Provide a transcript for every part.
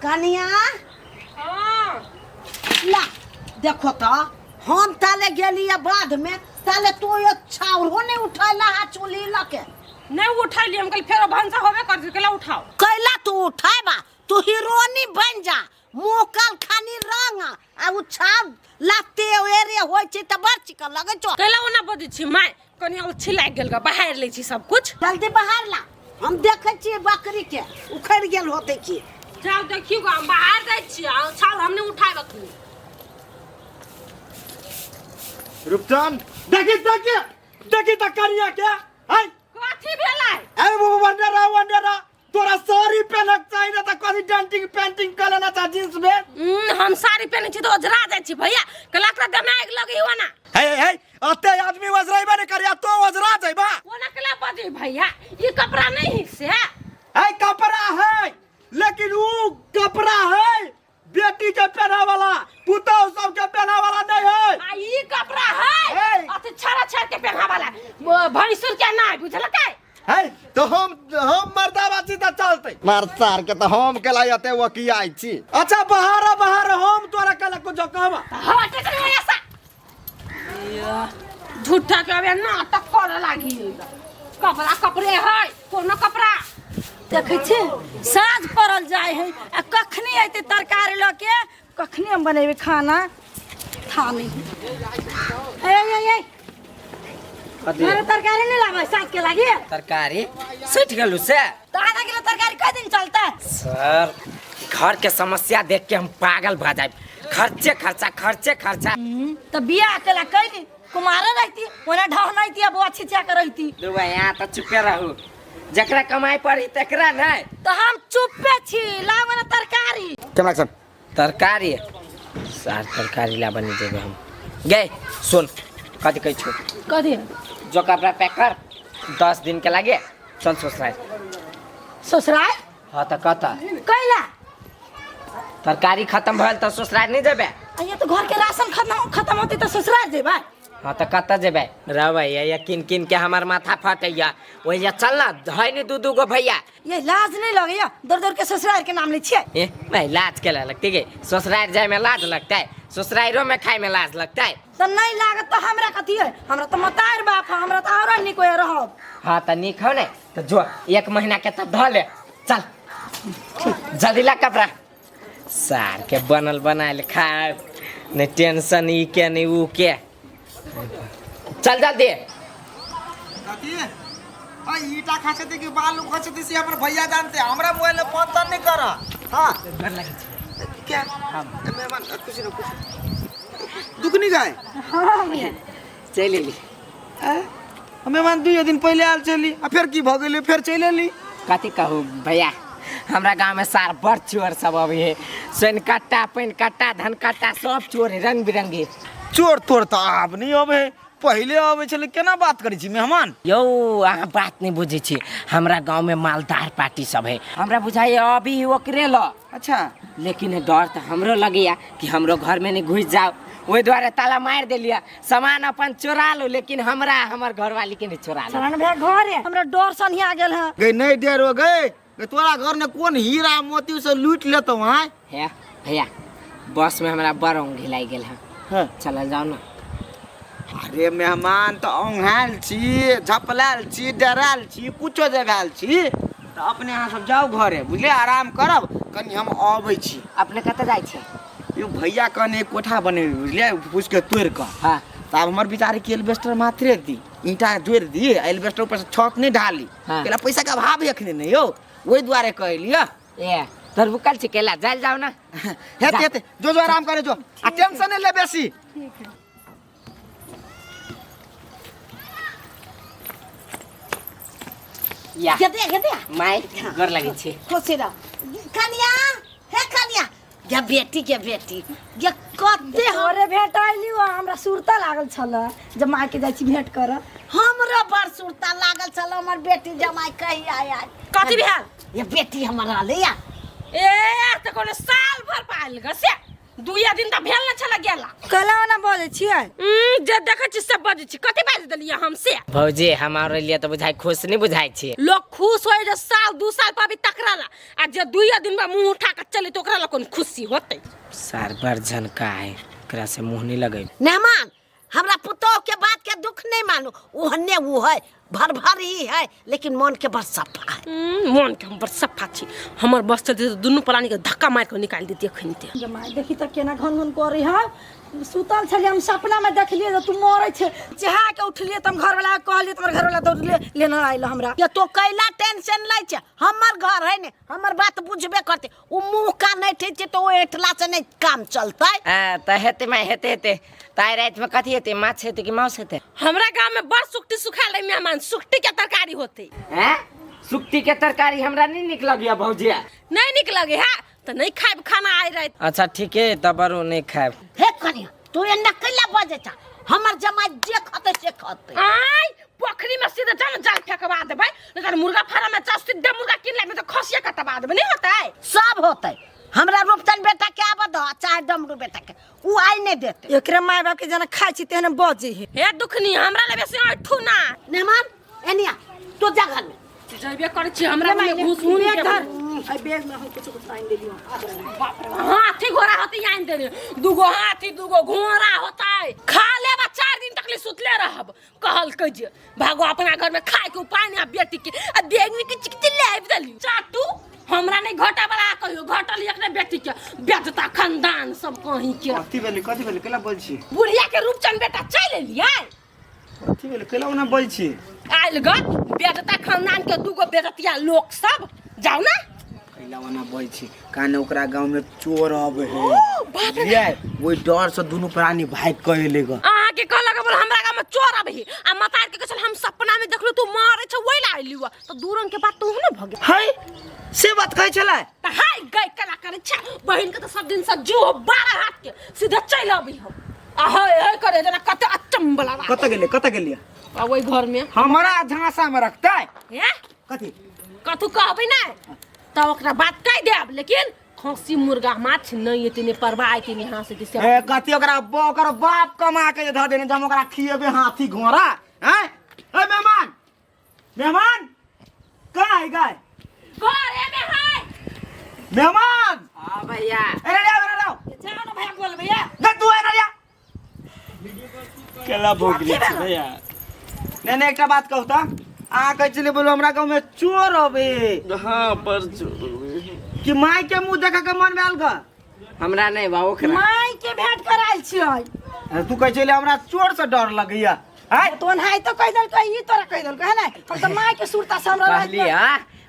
कनिया हाँ ला देखो तो हम ताले गेलिए बाद में ताले तो ये छावरो नहीं उठाला हाथ चुली लके नहीं उठाइली हम कल फेर भंसा होबे कर केला उठाओ कैला तू उठाबा तू हीरोनी बन जा मोकल खानी रंग आ उ छाव लाते एरे होय छै त बड़ चिकन लगे छो केला ओना बजै छी माय कनी ओ छिलाइ गेल ग बाहर लै छी सब कुछ जल्दी बाहर ला हम देखे छी बकरी के उखड़ गेल होते की जाओ देखियो ग हम बाहर जाय छी छाव हमने उठाय रखली रुपचान देखी तकरिया के है कथि भेलै ए वो वंडरा तोरा साड़ी पहनक चाहिए त कथि डेंटिंग पेंटिंग कर लेना था जींस में हम साड़ी पहने छी तो ओजरा जाय छी भैया कलाकरा दमाग लगे हो ना हे अते आदमी वजराइबा ने करिया तो वजरा जाइबा ओना केला बजै भैया ये कपड़ा नहीं से है कपड़ा है लेकिन वो कपड़ा है बेटी के पहना वाला पुतौ सब के पहना वाला नहीं है आ ई कपड़ा है अते छाड़ा छाड़ के पहना वाला भैंसुर के नहीं बुझल के है तो हम मर्दाबाजी त चलते मर्दार के तो हम के लायते वकियाई छी अच्छा बाहर हम तोरा कला को जो कहबा हट कर ऐसा झूठा के अबे नाटक करे लागी कपड़ा कपड़े है कोनो कपड़ा देखे छी साँझ पड़ल जाए है आ कखनी आते तरकारी लके कखनी हम बनेबे खाना था नहीं ए मारे तरकारी नहीं लाबे साँझ के लागी तरकारी सट गेलू से तो आधा किलो तरकारी कै दिन चलता सर घर के समस्या देख के हम पागल भ जाए खर्चे खर्चा तो बिया अकेला कै दिन कुमारे रहती ओना ढह नहीं थी अब अच्छी चा कर रहती दुबा यहाँ तो चुपे रहू जकरा कमाई पड़ी तकरा नहीं तो हम चुप्पे छी लाबे ना तरकारी केना सब तरकारी सार तरकारी ला बनी देबे हम गए सुन कथी कह छो कथी जो कपड़ा पैक कर 10 दिन के लागे चल ससुराल ससुराल हाँ तो कहता कैला तरकारी खत्म भल तो ससुराल नहीं देबे ये तो घर के राशन खत्म होती तो ससुराल जेबा हाँ तो कत जेबे रह या किन के हमार माथा फटैया वही चल ना है नहीं दू गो भैया ये लाज नहीं लगे दूर दूर के ससुराल के नाम ले छिए भाई लाज के लगती है ससुराल जाए में लाज लगता है ससुरालों में खाए में लाज लगता है तो नहीं लागत तो हमरा कथी है हमरा तो मतार बाप है हमरा तो और निको रहब हाँ तो निक हो नहीं तो जो 1 महीना के तब धो ले चल जल्दी ला कपड़ा सार के बनल बनाए खाए नहीं टेंशन ई के नहीं ऊ के चल जल्दी ईटा खाचते कि बालू खाचते से हमर भैया जानते हमरा मोबाइल में फोन तो नहीं करा हां घर लगे क्या हम मेहमान कुछ न कुछ दुखनी गाय हां भैया चली ली मेहमान 2 दिन पहले आल चली आ फिर की भ गेली फिर चल एली कथी कहू भैया हमरा गांव में सार बड़ चोर सब अभी है सोन कट्टा पैन कट्टा धन कट्टा सब चोर है रंग बिरंगे चोर तोर तो आब नहीं अबे पहले अबे चले केना बात करी छी मेहमान यो अहाँ बात नहीं बुझे छी हमरा गांव में मालदार पार्टी सब है हमरा बुझाई अभी ओकरे लो अच्छा लेकिन डर तो हमरो लगेया कि हमरो घर में नहीं घुस जाओ वही द्वारे ताला मार देलिया सामान अपन चोरा लो लेकिन हमरा हमर घरवाली के नहीं चोरा लो चलन भैया घर है हमरा डर सनिया गेल है गई नहीं देर हो गए तोरा घर में कौन हीरा मोती से लूट लेतो वहां है भैया बस में हमरा बड़ घिलाई गेल है हां चल जाओ ना अरे मेहमान तो ओंघाल छी झपलाल छी डराल छी कुछो जगाल छी तो अपने यहाँ सब जाओ घरे बुझले आराम करब कनी हम आबै छी अपने कत जाय छी यो भैया कने कोठा बने बुझले पूछ के तोड़ के हां तब हमर बेचारे के एल्वेस्टर मात्रे दी ईंटा जोड़ दी एल्वेस्टर ऊपर से छत नहीं ढाली केला पैसा का अभाव एखने नहीं हो ओई द्वारे कहलिया ए तोर बुकल छी केला जल जाओ ना हेते जो आराम करे जो आ टेंशन नहीं ले बेसी या गेदे माय घर लगे छी खुशी रह कनिया हे कनिया या बेटी के बेटी ये कते अरे भेट आइली हमरा सुरता लागल छल जब माँ के जाय छी भेंट कर हमरा बड़ सुरता लागल छल हमर बेटी जमाई कही आय कथि भेल ये बेटी हमर आले या ए त कोनो साल भर पाल ग से दुइया दिन त भेल न छला गेला कला ना बोले छियै जे देखै छी सब बजै छी कथि बाज देलियै हमसे भौजी हमारे लिए तो बुझाई खुश नहीं बुझाई छी। लोग खुश होय जे साल 2 साल पर भी तकराला आ जे दुइया दिन में मुंह उठा के चली तो ओकरा ला कोन खुशी होतै। सार बार झनका है एकरा से मुंह नहीं लगे। मेहमान हमरा पुतोह के बात के दुख नहीं मानो, ओहने वो है भर भर ही है लेकिन मन के बड़ सफा है। मन के हम बड़ सफा छी हमर बस चलते दुनु प्राणी के धक्का मार के निकाल देती खनते। जमाई देखी त केना घन घन करै है सुतल छलिए हम सपना में देखलिए जे तू मरै छे चाहा के उठलिए त हम घर वाला कहलिए तोर घर वाला दौड़ले लेना आइलो हमरा ये तो कैला टेंशन लै छे, हमर घर है ने हमर बात बुझबे करते, उ मुंह का नहीं ठे छे तो एठला से नहीं काम चलतै। त हेते मैं हेते ताई रात में कथी हेते माछ हेते कि मांस हेते। हमरा गांव में बड़ सुक्ति सुखा ले मेहमान सुक्ति के तरकारी होते हैं सुक्ति के तरकारी हमरा नहीं निक लगिया भौजिया नहीं निक लगे है तो नहीं खाब खाना आइ रहे। अच्छा ठीक है तब बरो नहीं खाब। हे कनिया तू एन्ना कैला बजे छ, हमर जमाई जे खते से खते। आई पोखरी में सीधे जाल फेंकवा देबै लेकिन मुर्गा फार्म में चस्ती दे मुर्गा किन ले में तो खसिया कटवा देबै नहीं होतै सब होतै। हमरा रूपचंद बेटा के आब दो चाहे डमरू बेटा के उ आई नहीं देते। एकरे माय बाप के जना खाइ छी तेने बजे है हे दुखनी हमरा ले बेसी आठू ना मेहमान एनिया तो जगह में जइबे करै छी हमरा में घूस मुन के घर आई बैग में हम कुछ साइन दे दियो। हाथी घोड़ा होती आइन दे दुगो हाथी दुगो घोड़ा होतै खा लेबा 4 दिन तक ले सुतले रहब कहल के जे भागो अपना घर में खाए के उपाय ना बेटी के आ देगनी के चिकचिल ले आबि दली चाटू हमरा नहीं घटा बड़ा कहियो घटल एकने बेटी के बेजता खानदान सब कहीं के कथी भेले केला बोल छी बुढ़िया के रूपचंद बेटा चल लिया कथी भेले केला ओना बोल छी आइल ग बेजता खानदान के दुगो बेजतिया लोग सब जाओ ना केला ओना बोल छी काने ओकरा गांव में चोर आवे है ये ओई डर से दोनों प्राणी भाग कइले ग आ के कहला के बोल हमरा गांव में चोर आबे आ मतार के कहल हम सपना में देखलु तू मारे छ ओइ लाइलु तो दूरन के बात तू न भगे हाय से बात कहै छलै त हाय गई कला करे छ बहिन के तो सब दिन से जो 12 हाथ के सीधा चल आबी हम आ हाय करे जना कत अचंबला कत गेलिए आ ओइ घर में हमरा झांसा में रखतै हैं कथी कथु कहबै ना त ओकरा बात कह देब लेकिन खसी मुर्गा माछ नहीं एतने परवाह एतने यहां से जैसे ए कथी ओकरा ओकर बाप कमा के ध देने जम ओकरा खिएबे हाथी घोड़ा हैं ए मेहमान कहां है गाय घरे में है मेहमान हां भैया अरे ले जाओ ना भैया बोल भैया ना तू है ना लिया केला भोग लिया भैया ने एकटा बात कहू त आ कहै छले बोलो हमरा गांव में चोर होबे। हां पर चोर कि माई के मुंह देखा के मन भेल ग हमरा नहीं बा ओकरा माय के भेंट कराइल छियै तू कहै छले हमरा चोर से डर लगैया हाय तोन हाय तो कह दल कही तोरा कह दल है ना हम त माय के सुरता से हमरा कहलिया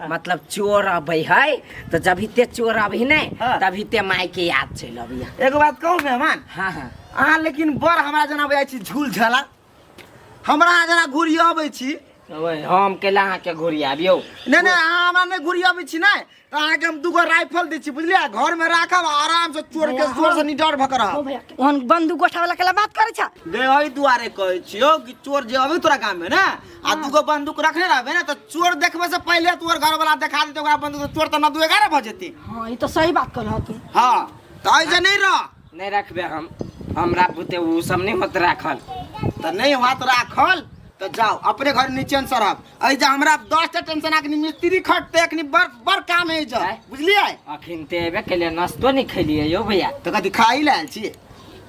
मतलब चोर अबै है तो जब ही ते चोर अभी नहीं तभी ते माई के याद चल अबिया। एगो बात कहू मेहमान हां हां आ लेकिन बड़ हमरा जना बजाय छी झूल झाला हमरा जना घुरिया आबै छी हम केला अहाँ के घुरियाबियो नहीं हमरा नहीं घुरियाबै छी नहीं तो अहाँ के हम दुगो राइफल दै छी बुझलिए घर में राखब आराम से चोर के जोर से निडर भकर रह ओहन बंदूक गोठा वाला केला बात करे छ गे ओई दुआरे कहै छियो कि चोर जे अबे तोरा गांव में ना आ दुगो बंदूक रखने रहबे ना तो चोर देखबे से पहले तोर घर वाला दिखा देते ओकरा बंदूक चोर त न 2:11 बजेती। हां ई तो सही बात कहल तू हां तो ऐसे नहीं रह नहीं रखबे हमरा बुते उ सब नहीं मत राखल तो नहीं हाथ राखल तो जाओ अपने घर नीचे से रहब ऐ जा हमरा 10 टा टेंशन आकनी मिस्त्री खटते एकनी बड़ काम है जा बुझलिए अखिन ते एबे के लिए नाश्तो नहीं खैलिए यो भैया तो कथी खाई लायल छी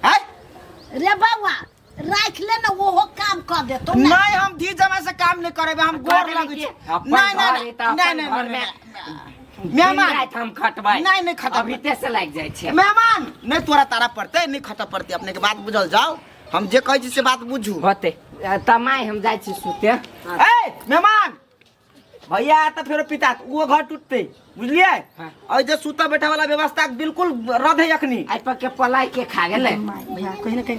है रे बाबा राख ले ना वो काम कर दे तो नहीं हम धी जमा से काम नहीं करेबे हम गोर लगे छी नहीं मेहमान हम खटबाई नहीं खटा अभी ते से लाग जाय छे मेहमान नहीं तोरा तारा पड़ते नहीं खटा पड़ते अपने के बात बुझल जाओ हम जे कहै छी से बात बुझू होते तमाय हम जाय छी सुते ए मेहमान भैया तो फेरो पिता वो घर टूटते बुझलिए और जे सुता बैठा वाला व्यवस्था बिल्कुल रद है अखनी आई पर के पलाई के खा गेले भैया कहीं ना कहीं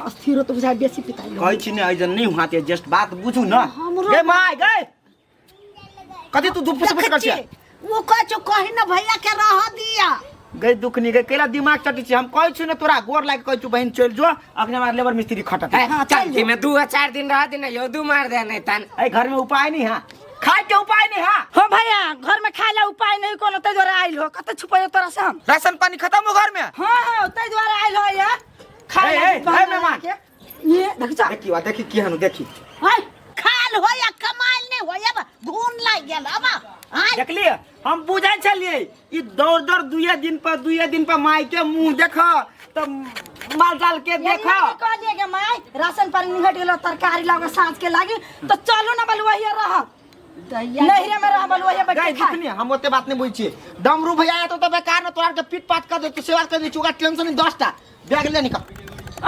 अस्थिर तो बुझा बेसी पिताई कहै छी ने ऐजन नहीं हुआते जस्ट बात बुझू ना गे माय गे कथी तू धुप से कर छी वो कहीं ना भैया के रह दिया गई दुखनी गई केला दिमाग चटी छी हम कहै छी न तोरा गोर लाग कहै छी बहन चल जो अपने हमार लेबर मिस्त्री खटत हां चल में 2-4 दिन रह दिन यो दू मार दे नहीं तन ए घर में उपाय नहीं है खाए के उपाय नहीं है। हो भैया घर में खाए ला उपाय नहीं कोनो तै द्वारा आइल हो कत छुपायो तोरा से हम राशन पानी खत्म हो घर में। हां हां तै द्वारा आइल हो या खाए मेहमान ये देख जा देखी वा देखी की हनु देखी हाय खाल हो या कमाल नहीं हो या घून लाग गेल अब हाय देखलिए हम बुझाई छलिए ई दौड़ दौड़ दुए दिन पर माई के मुंह देखो तो माल जाल के देखो कह दिए के माय राशन पानी निकट गेलो तरकारी लागे साँझ के लागी तो चलो ना बलुआ ये रह नहरे में रह बलुआ ये बैठ के देखनी हम ओते बात नहीं बुझ छी। डमरू भैया तो बेकार न तोर के पीट पाट कर दे तो सेवा कर दे चुका टेंशन 10टा बैग ले निकल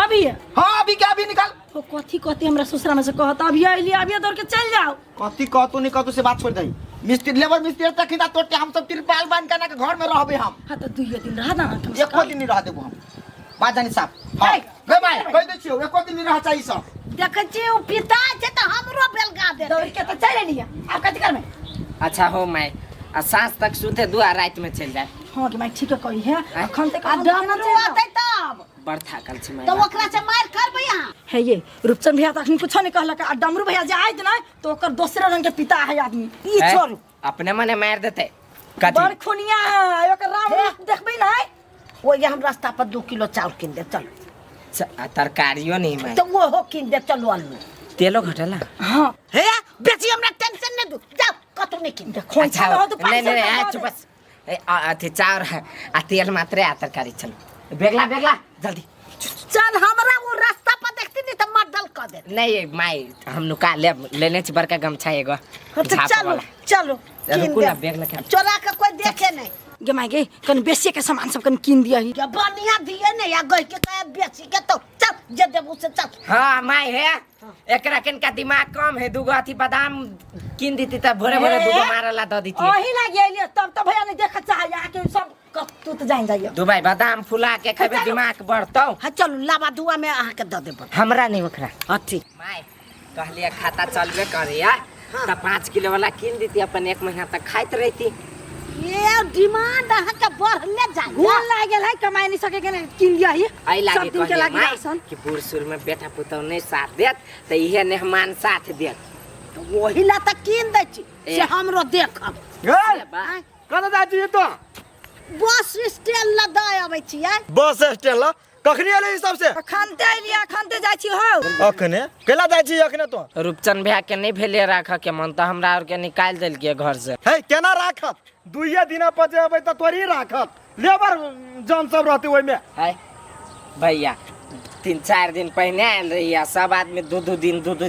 अभी हां अभी क्या अभी निकल ओ कथी हमरा ससुरा में से कहत अभी आइली अभी दौड़ के चल जाओ कथी कहतो नहीं कहतो से बात छोड़ दई मिस्त्री लेबर मिस्त्री तक खिदा तोटे हम सब तिरपाल बांध के ना के घर में रहबे हम। हां तो 2 दिन रह ना एको दिन नहीं रह देबो हम बात जानी साहब हां गे भाई कह दे छियो एको दिन नहीं रह चाहिए सब देख छी उ पिता छै त हमरो बेलगा दे दौड़ के तो चल लिया अब कथी कर में अच्छा हो मैं सांझ तक सुते दुआ रात में चल जाए। हां कि मैं ठीक कही है अखन तक डमरू आते तब बड़ थाकल छी मैं तो ओकरा से मार करबै यहां है ये रूपचंद भैया तखन कुछ नहीं कहलक आ डमरू भैया जे आइत ना तो ओकर दूसरे रंग के पिता है आदमी ई छोड़ अपने मने मार देते बड़ कथी खुनिया है ओकर राम देखबै ना ओ ये हम रास्ता पर 2 किलो चावल किन दे चल तरकारियो नहीं मैं तो वो हो किन दे चलो आलू तेलो घटला। हां हे बेसी हमरा टेंशन नहीं दू जाओ कतो नहीं किन दे खोई अच्छा हो तो नहीं नहीं चुप बस अथी चाउर आ तेल मात्रे आ तरकारी चलो बेगला जल्दी चल हमरा वो रास्ता पर देखती नहीं त मर्दल क दे नहीं माई हम नुका लेने छी बड़का गमछा एगो चलो चलो रुकू ना बेग लेके चोरा के कोई देखे नहीं गे माय गे कन बेसी के सामान सब कन किन दिया ही क्या बढ़िया दिए नहीं या गई के कहे बेसी के तो चल जे देबू से चल हाँ माई है एकरा किनका दिमाग कम है दूगो अथी बादाम किन देती तब भोरे दूगो मारला द देती ओही लाग गेलिए तब तो भैया नहीं देखत चाहे आके सब तू तो जाइन जाइए दुबई बादाम फुला के खेबे दिमाग बढ़तौ। हां चलो लाबा दुआ में आहा के द देबो हमरा नहीं ओकरा अथी माई कहलिए खाता चलबे करे यार त 5 किलो वाला किन देती अपन 1 महीना तक खाइत रहती। ये डिमांड आहा के बढ़ले जाए घून लाग गेल है कमाई नहीं सके के किन दिया ही आई लागे सब दिन के कहलिए लागी माई राशन कि बूढ़ सुर में बेटा पुतौ नहीं साथ देत त इहे मेहमान साथ देत तो वही ला त किन दे छी से हमरो देखब ए कत जाती तो बस स्टैंड ला दे आबै छी बस स्टैंड ला कखनी आले सब से खनते लिया खनते जाय छी हो अखने केला जाय छी अखने तो रूपचंद भैया के नहीं भेले राख के मन त हमरा और के निकाल देल के घर से है केना राखत 2 दिन पर जेबै त तोरी राखत लेबर जन सब रहते ओइ में है भैया 3-4 दिन पहले आयल रही सब आदमी 2-2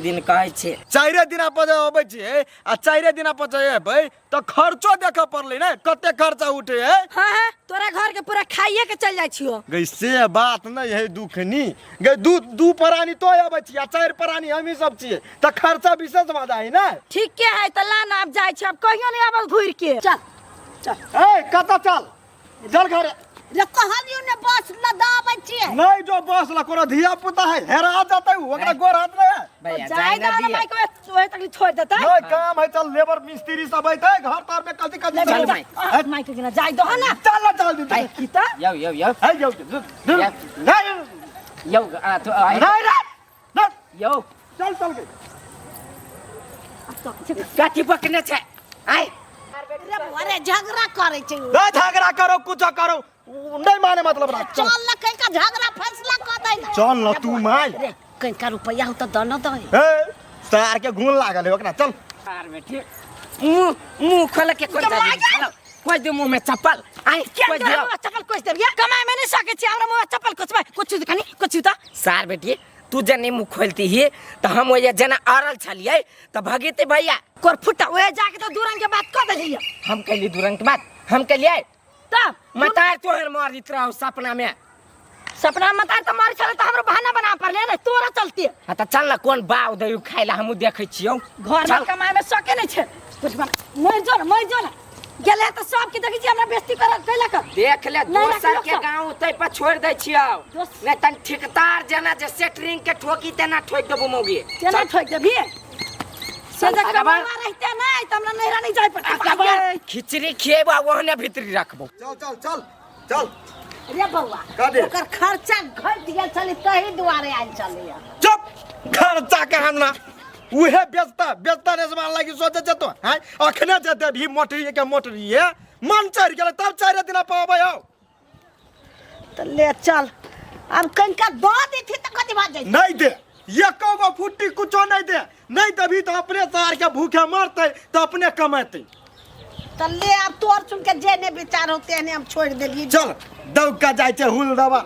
दिन कहे छे 4 दिन पर अबै छी आ 4 दिन पर जेबै त खर्चो देख पड़ले ने कते खर्चा उठे है। हां हां तोरा घर के पूरा खाइए के चल जाय छियो गई से बात नहीं है दुखनी गई दू परानी तो अबै छी आ 4 परानी हमी सब छी त खर्चा विशेष ज्यादा है ना ठीक के है त ला ना अब जाय छी अब कहियो नहीं आबल घुर के चल ए कत चल घर रे कहलियो ने बस लदा आबै छी नहीं जो बस ला कोनो धिया पुता है हेरा जातै ओकरा गोर हाथ में भैया जाय जाय दा ना दिया माई को ओए तक छोड़ देता नहीं काम है चल लेबर मिस्त्री सब है घर तार में कथी चल चल माई। माई के ना जाय दो ना चल दी भाई। की त यो है यो नहीं यो नहीं यो चल के काठी पकने छे आई रे अरे झगड़ा करे छी ना झगड़ा करो कुछ करो नहीं माने मतलब रात चल ल कहीं का झगड़ा फैसला कर दे चल न तू माई रे कहीं का रुपया हो तो दन दे ए सार के घून लागल है ओकरा चल पार बेटी मुंह खोल के कोई दे चलो कोई दे मुंह में चप्पल आई क्या कोई कर दे चप्पल कोच दे कमाई में नहीं सके छी हमरा मुंह चप्पल कोचबे कुछ दिखानी कुछ त सार बेटी तू जने मुंह खोलती ही तो हम ओए जना अरल छलिए तो भगीते भैया कोर फुटा ओए जाके तो दूरंग के बात कर देलिए हम कहली दुरंग के बात हम कहलिए तब मतार तोहर मार दित रहो सपना में सपना मत तो मार चले तो हमरो बहाना बना पर ले तोरा चलती हां त चल ना कोन बाव दयु खाइला हम देखै छियौ घर में कमाई में सके नहीं छे कुछ बना मैं जो ना गेले तो सब के देखि छी हमरा बेइज्जती कर कैला कर देख ले नहीं दोसर रख के लो। गांव तै पर छोड़ दै छियौ दोस- नहीं तन ठेकेदार जना जे सेटरिंग के ठोकी तेना ठोक देबो मौगी तेना ठोक दे भी से चल, जब आगे बढ़। कमावा रहते नहीं त हमरा नहरा नहीं जाय पड़ता खिचड़ी खेबा वहने भीतरी रखबो चल रे बउआ का दे? ओकर खर्चा घट गेल चली तही दुआरे आइल चली चुप खर्चा कहां ना उहे बेचता ने सामान लागी सोचे जतो हैं अखने जते भी मोटरी है मन चढ़ गेल तब 4 दिन पाबे हो तो ले चल अब कनका दो देती तो कथी बात जाई नहीं दे एको गो फुट्टी कुछो नहीं दे नहीं तभी तो अपने सार के भूखे मरते तो अपने कमाते तो ले अब तोर सुन के जे ने विचार होते हैं हम छोड़ देलिए चल दौड़ का जाय छै हुल दबा